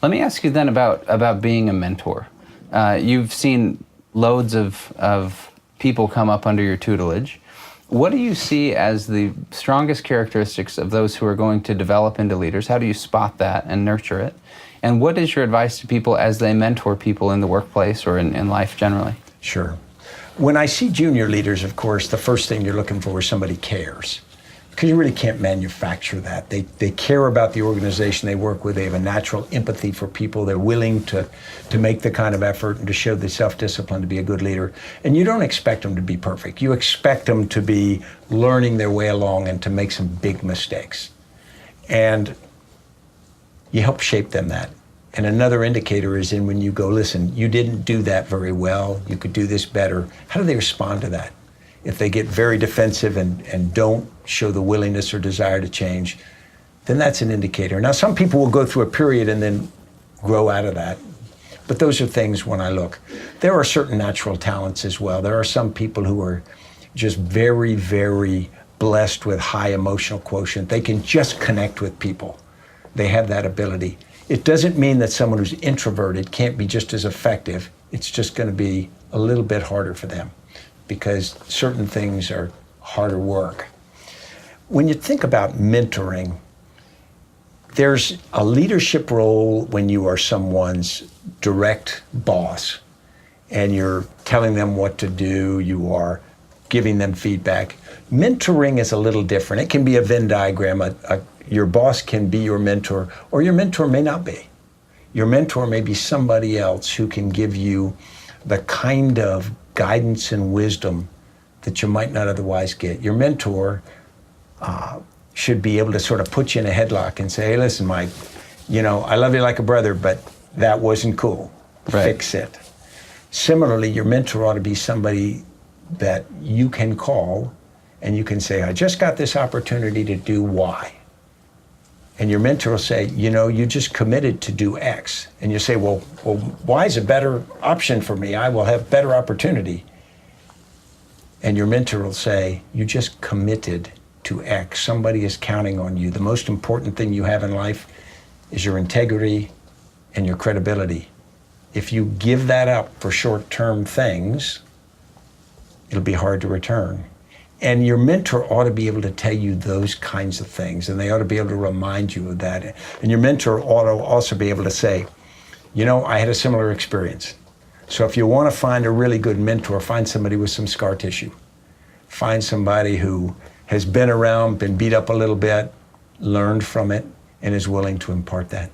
Let me ask you then about being a mentor. You've seen loads of people come up under your tutelage. What do you see as the strongest characteristics of those who are going to develop into leaders? How do you spot that and nurture it? And what is your advice to people as they mentor people in the workplace or in life generally? Sure. When I see junior leaders, of course, the first thing you're looking for is somebody cares. Because you really can't manufacture that. They care about the organization they work with. They have a natural empathy for people. They're willing to make the kind of effort and to show the self-discipline to be a good leader. And you don't expect them to be perfect. You expect them to be learning their way along and to make some big mistakes. And you help shape them that. And another indicator is in when you go, listen, you didn't do that very well. You could do this better. How do they respond to that? If they get very defensive and don't show the willingness or desire to change, then that's an indicator. Now, some people will go through a period and then grow out of that. But those are things when I look. There are certain natural talents as well. There are some people who are just very, very blessed with high emotional quotient. They can just connect with people. They have that ability. It doesn't mean that someone who's introverted can't be just as effective. It's just going to be a little bit harder for them, because certain things are harder work. When you think about mentoring, there's a leadership role when you are someone's direct boss and you're telling them what to do, you are giving them feedback. Mentoring is a little different. It can be a Venn diagram. Your boss can be your mentor, or your mentor may not be. Your mentor may be somebody else who can give you the kind of guidance and wisdom that you might not otherwise get. Your mentor should be able to sort of put you in a headlock and say, hey, listen, Mike, I love you like a brother, but that wasn't cool. Right. Fix it. Similarly, your mentor ought to be somebody that you can call and you can say, I just got this opportunity to do Y. And your mentor will say, you just committed to do X. And you say, well, Y is a better option for me. I will have better opportunity. And your mentor will say, you just committed to X. Somebody is counting on you. The most important thing you have in life is your integrity and your credibility. If you give that up for short-term things, it'll be hard to return. And your mentor ought to be able to tell you those kinds of things, and they ought to be able to remind you of that. And your mentor ought to also be able to say, I had a similar experience. So if you want to find a really good mentor, find somebody with some scar tissue. Find somebody who has been around, been beat up a little bit, learned from it, and is willing to impart that.